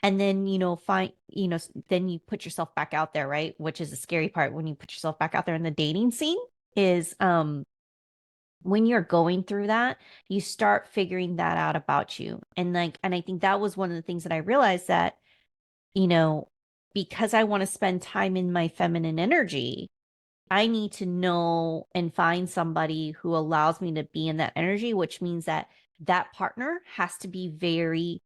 And then, then you put yourself back out there, right? Which is the scary part when you put yourself back out there in the dating scene is when you're going through that, you start figuring that out about you. And I think that was one of the things that I realized that, you know, because I want to spend time in my feminine energy, I need to know and find somebody who allows me to be in that energy, which means that that partner has to be very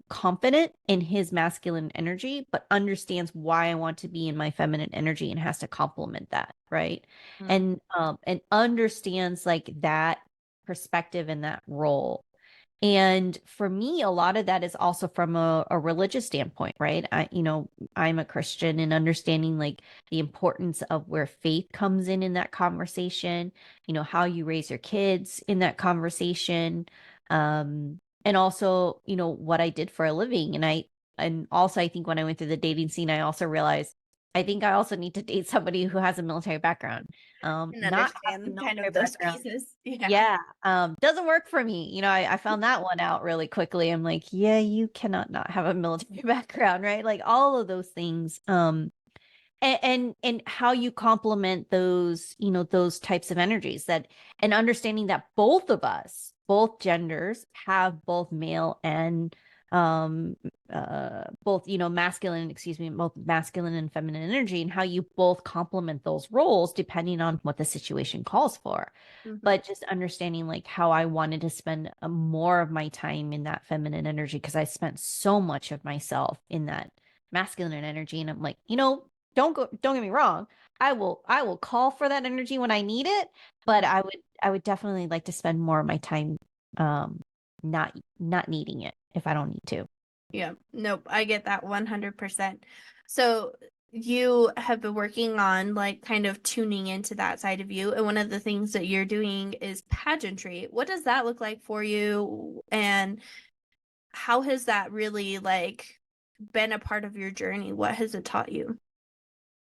confident in his masculine energy, but understands why I want to be in my feminine energy and has to complement that, right? Mm. And understands like that perspective and that role. And for me, a lot of that is also from a religious standpoint, right? I'm a Christian and understanding like the importance of where faith comes in that conversation, how you raise your kids in that conversation. And also, what I did for a living. And also I think when I went through the dating scene, I also realized I think I also need to date somebody who has a military background. And Not have a understand kind military of those background. pieces. Yeah. Yeah. Doesn't work for me. I found that one out really quickly. I'm like, yeah, you cannot not have a military background, right? Like all of those things. And how you complement those, those types of energies that and understanding that both of us, both genders have both male and both, masculine, excuse me, both masculine and feminine energy and how you both complement those roles depending on what the situation calls for. Mhm. But just understanding like how I wanted to spend more of my time in that feminine energy because I spent so much of myself in that masculine energy. And I'm like, don't get me wrong. I will call for that energy when I need it, but I would definitely like to spend more of my time um not needing it if I don't need to. Yeah. Nope. I get that 100%. So you have been working on like kind of tuning into that side of you. And one of the things that you're doing is pageantry. What does that look like for you? And how has that really like been a part of your journey? What has it taught you?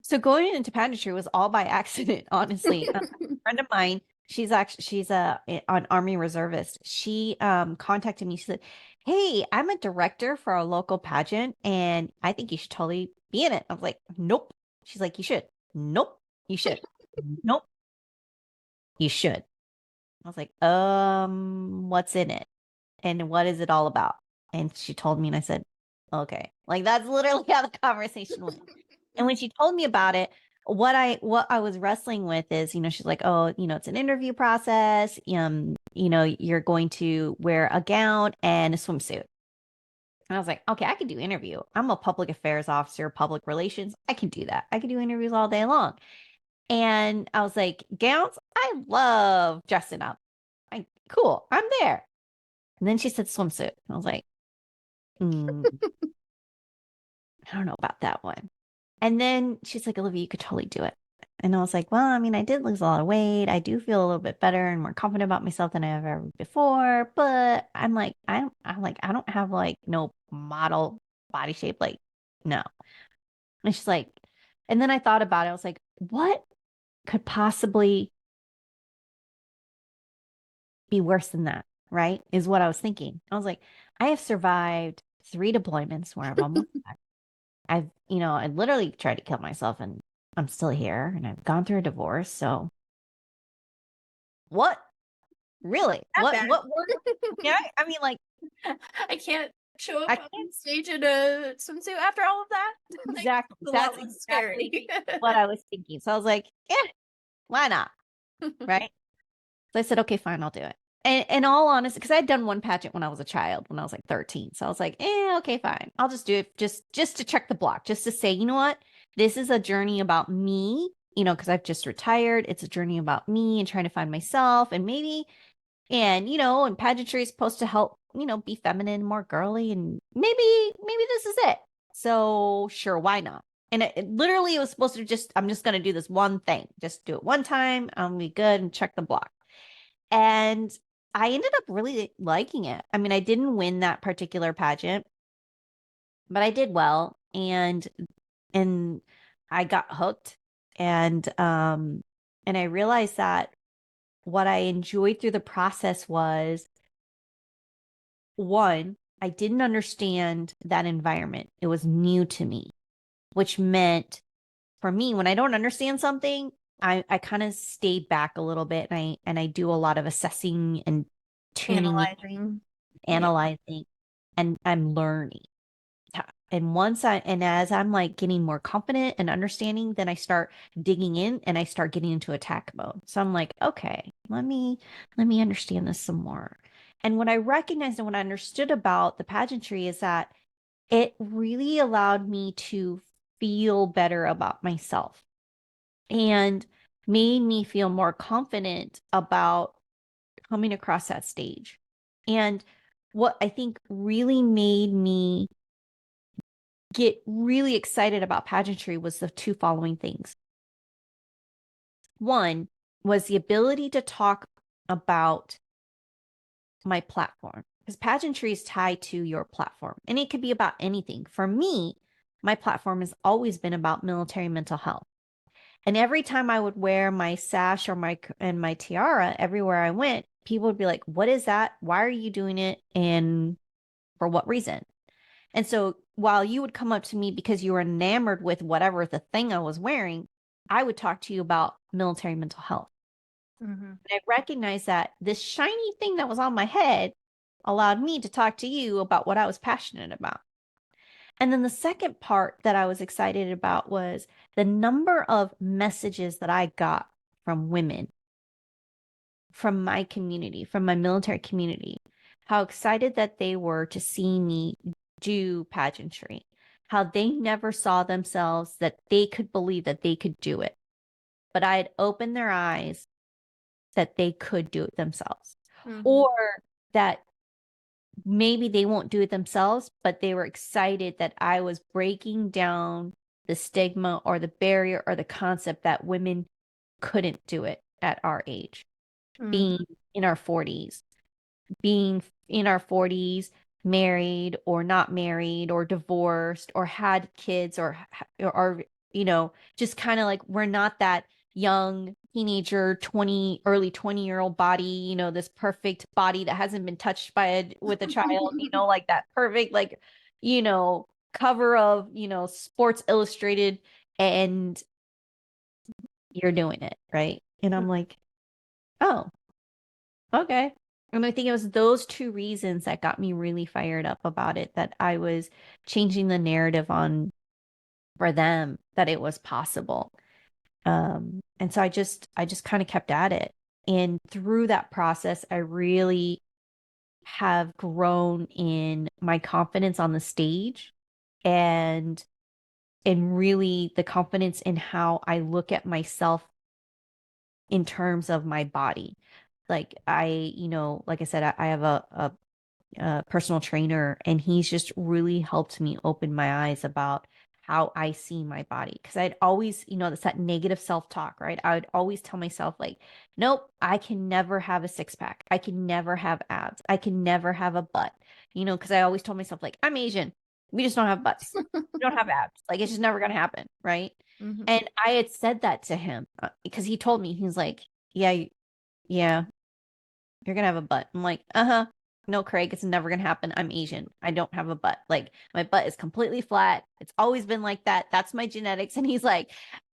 So going into pageantry was all by accident, honestly. A friend of mine, she's an army reservist. She contacted me. She said, "Hey, I'm a director for a local pageant, and I think you should totally be in it." I was like, "Nope." She's like, "You should." "Nope, you should." "Nope, you should." I was like, what's in it? And what is it all about?" And she told me, and I said, "Okay." Like that's literally how the conversation went. And when she told me about it, what I was wrestling with is, she's like, "Oh, it's an interview process. You're going to wear a gown and a swimsuit." And I was like, "Okay, I can do interview. I'm a public affairs officer, public relations. I can do that. I can do interviews all day long." And I was like, "Gowns, I love dressing up. Cool, I'm there." And then she said swimsuit. I was like, "Mm, I don't know about that one." And then she's like, "Olivia, you could totally do it." And I was like, "Well, I mean, I did lose a lot of weight. I do feel a little bit better and more confident about myself than I have ever before. But I don't have like no model body shape. Like, no." And she's like, and then I thought about it. I was like, what could possibly be worse than that? Right? Is what I was thinking. I was like, I have survived 3 deployments where I've almost I literally tried to kill myself and I'm still here and I've gone through a divorce. So what really? That What bad. word? Yeah, I mean, like, I can't show up I on can't stage in a swimsuit after all of that. Like, exactly. it's a That's lot less exactly scary. what I was thinking. So I was like, yeah, why not? Right. So I said, okay, fine, I'll do it. And in all honesty, because I had done one pageant when I was a child, when I was like 13. So I was like, okay, fine. I'll just do it just to check the block, just to say, you know what? This is a journey about me, because I've just retired. It's a journey about me and trying to find myself and maybe, and pageantry is supposed to help, be feminine, more girly, and maybe this is it. So sure, why not? And it literally it was supposed to I'm just going to do this one thing. Just do it one time. I'll be good and check the block. And I ended up really liking it. I mean, I didn't win that particular pageant, but I did well and I got hooked and I realized that what I enjoyed through the process was one, I didn't understand that environment. It was new to me, which meant for me, when I don't understand something, I kind of stayed back a little bit, and I do a lot of assessing and tuning in, Analyzing. Yeah. analyzing, and I'm learning. And as I'm like getting more confident and understanding, then I start digging in and I start getting into attack mode. So I'm like, okay, let me understand this some more. And what I recognized and what I understood about the pageantry is that it really allowed me to feel better about myself and made me feel more confident about coming across that stage. And what I think really made me get really excited about pageantry was the two following things. One was the ability to talk about my platform, because pageantry is tied to your platform and it could be about anything. For me, my platform has always been about military mental health. And every time I would wear my sash or my tiara everywhere I went, people would be like, "What is that? Why are you doing it? And for what reason?" And so while you would come up to me because you were enamored with whatever the thing I was wearing, I would talk to you about military mental health. Mm-hmm. And I recognized that this shiny thing that was on my head allowed me to talk to you about what I was passionate about. And then the second part that I was excited about was the number of messages that I got from women, from my community, from my military community, how excited that they were to see me do pageantry, how they never saw themselves that they could believe that they could do it. But I had opened their eyes that they could do it themselves, Mm-hmm. or that maybe they won't do it themselves, but they were excited that I was breaking down the stigma or the barrier or the concept that women couldn't do it at our age, Mm-hmm. being in our 40s, being in our 40s, married or not married or divorced or had kids or just kind of like we're not that young teenager 20 early 20-year-old body, this perfect body that hasn't been touched by with a child, like that perfect like cover of Sports Illustrated, and you're doing it right. And I'm like, oh, okay. And I think it was those two reasons that got me really fired up about it, that I was changing the narrative on for them that it was possible. And so I just kind of kept at it. And through that process, I really have grown in my confidence on the stage and really the confidence in how I look at myself in terms of my body. Like like I said, I have a personal trainer, and he's just really helped me open my eyes about how I see my body. Because I'd always, that's that negative self-talk, right? I would always tell myself, like, nope, I can never have a six pack. I can never have abs. I can never have a butt, because I always told myself, like, I'm Asian. We just don't have butts. We don't have abs. Like, it's just never going to happen, right? Mm-hmm. And I had said that to him because he told me, he's like, yeah, yeah, you're gonna have a butt. I'm like, uh-huh. No, Craig, it's never gonna happen. I'm Asian. I don't have a butt. Like my butt is completely flat. It's always been like that. That's my genetics. And he's like,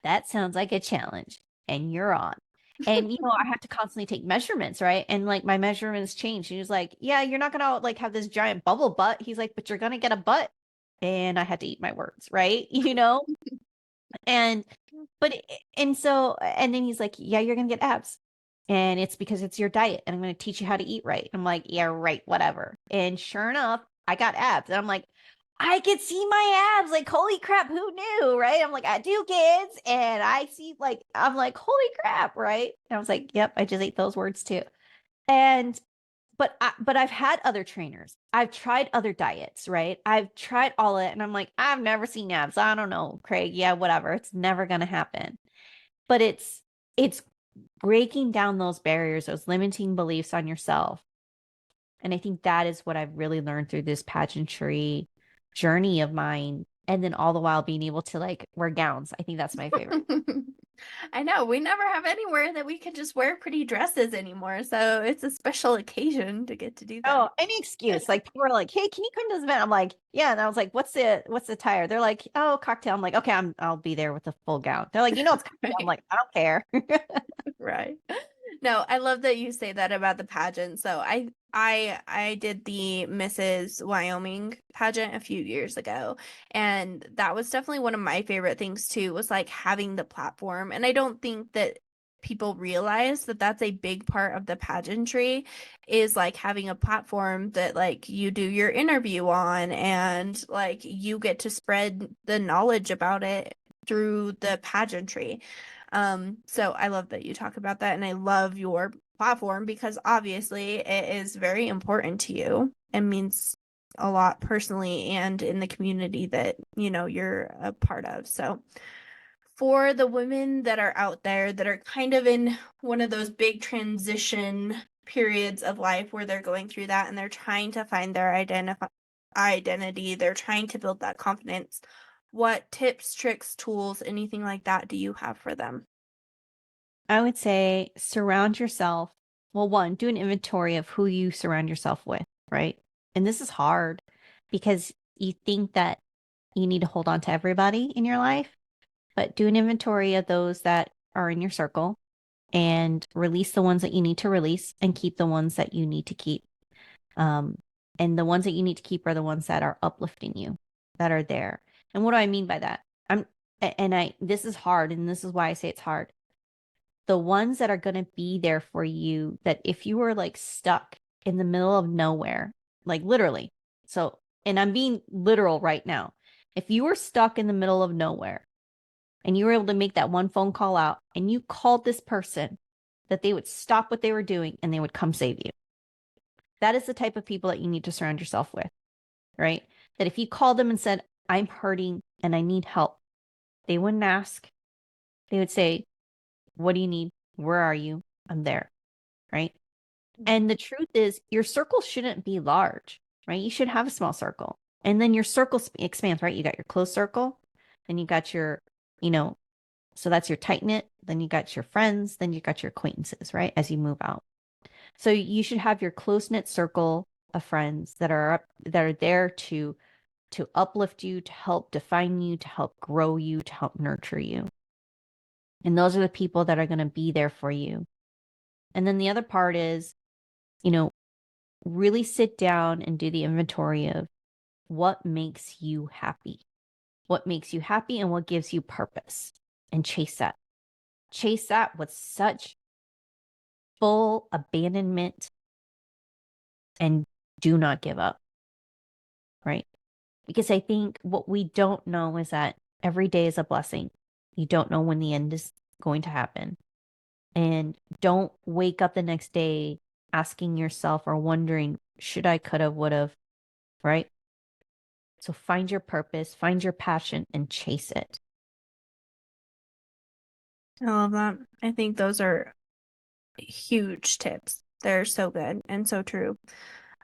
that sounds like a challenge. And you're on. And I have to constantly take measurements, right? And like my measurements change. And he's like, yeah, you're not gonna like have this giant bubble butt. He's like, but you're gonna get a butt. And I had to eat my words, right? And but and so and then he's like, yeah, you're gonna get abs. And it's because it's your diet, and I'm gonna teach you how to eat right. I'm like, yeah, right, whatever. And sure enough, I got abs. And I'm like, I could see my abs. Like, holy crap, who knew? Right. I'm like, I do, kids. And I see like I'm like, holy crap, right? And I was like, yep, I just ate those words too. And but I've had other trainers. I've tried other diets, right? I've tried all it, and I'm like, I've never seen abs. I don't know, Craig. Yeah, whatever. It's never gonna happen. But it's breaking down those barriers, those limiting beliefs on yourself. And I think that is what I've really learned through this pageantry journey of mine. And then all the while being able to like wear gowns. I think that's my favorite. I know we never have anywhere that we can just wear pretty dresses anymore. So it's a special occasion to get to do that. Oh, any excuse. Like people are like, "Hey, can you come to this event?" I'm like, "Yeah." And I was like, "What's the attire?" They're like, "Oh, cocktail." I'm like, "Okay, I'll be there with a full gown." They're like, It's cocktail." I'm Right. like, "I don't care." Right. No, I love that you say that about the pageant. So I did the Mrs. Wyoming pageant a few years ago, and that was definitely one of my favorite things too, was like having the platform. And I don't think that people realize that that's a big part of the pageantry, is like having a platform that like you do your interview on, and like you get to spread the knowledge about it through the pageantry. So I love that you talk about that, and I love your platform because obviously it is very important to you and means a lot personally and in the community that, you're a part of. So for the women that are out there that are kind of in one of those big transition periods of life where they're going through that and they're trying to find their identity, they're trying to build that confidence, what tips, tricks, tools, anything like that do you have for them? I would say surround yourself. Well, one, do an inventory of who you surround yourself with, right? And this is hard because you think that you need to hold on to everybody in your life, but do an inventory of those that are in your circle and release the ones that you need to release and keep the ones that you need to keep. Um, and the ones that you need to keep are the ones that are uplifting you, that are there. And what do I mean by that? This is hard, and this is why I say it's hard. The ones that are going to be there for you, that if you were like stuck in the middle of nowhere, like literally, so, and I'm being literal right now. If you were stuck in the middle of nowhere and you were able to make that one phone call out and you called this person, that they would stop what they were doing and they would come save you. That is the type of people that you need to surround yourself with, right? That if you called them and said, "I'm hurting and I need help," they wouldn't ask. They would say, "What do you need? Where are you? I'm there." Right. And the truth is, your circle shouldn't be large, right? You should have a small circle. And then your circle expands, right? You got your close circle, then you got your, you know, so that's your tight knit, then you got your friends, then you got your acquaintances, right? As you move out. So you should have your close knit circle of friends that are there to uplift you, to help define you, to help grow you, to help nurture you. And those are the people that are going to be there for you. And then the other part is, you know, really sit down and do the inventory of what makes you happy. What makes you happy and what gives you purpose, and chase that. Chase that with such full abandonment and do not give up, right? Because I think what we don't know is that every day is a blessing. You don't know when the end is going to happen. And don't wake up the next day asking yourself or wondering, should I, could have, would have, right? So find your purpose, find your passion, and chase it. I love that. I think those are huge tips. They're so good and so true.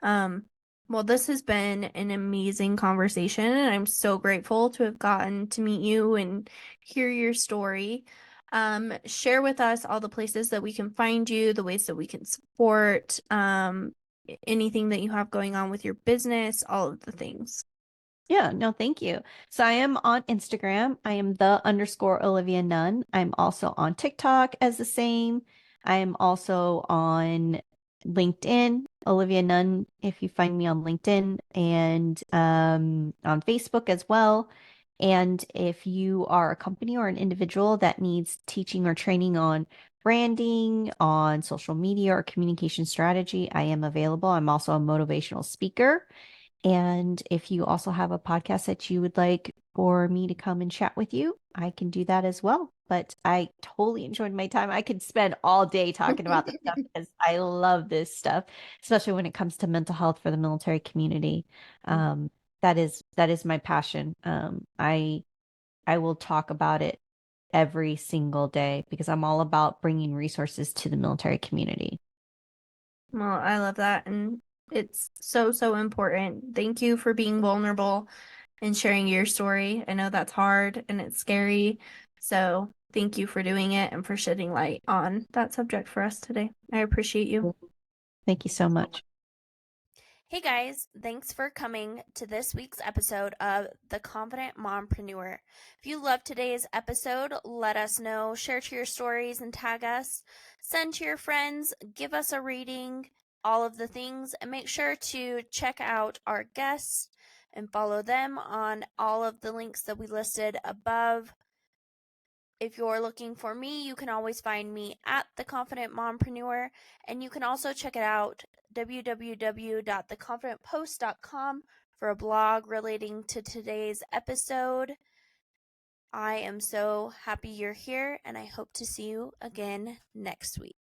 Um, well, this has been an amazing conversation, and I'm so grateful to have gotten to meet you and hear your story. Share with us all the places that we can find you, the ways that we can support, anything that you have going on with your business, all of the things. Yeah, no, thank you. So I am on Instagram. I am the Olivia Nunn. I'm also on TikTok as the same. I am also on LinkedIn, Olivia Nunn, if you find me on LinkedIn, and on Facebook as well. And if you are a company or an individual that needs teaching or training on branding, on social media or communication strategy, I am available. I'm also a motivational speaker. And if you also have a podcast that you would like for me to come and chat with you, I can do that as well. But I totally enjoyed my time. I could spend all day talking about this stuff because I love this stuff, especially when it comes to mental health for the military community. Um, that is my passion. I will talk about it every single day because I'm all about bringing resources to the military community. Well, I love that. And it's so, so important. Thank you for being vulnerable and sharing your story. I know that's hard and it's scary. So thank you for doing it and for shedding light on that subject for us today. I appreciate you. Thank you so much. Hey guys, thanks for coming to this week's episode of The Confident Mompreneur. If you loved today's episode, let us know, share to your stories and tag us, send to your friends, give us a rating, all of the things, and make sure to check out our guests and follow them on all of the links that we listed above. If you're looking for me, you can always find me at The Confident Mompreneur, and you can also check it out www.theconfidentpost.com for a blog relating to today's episode. I am so happy you're here, and I hope to see you again next week.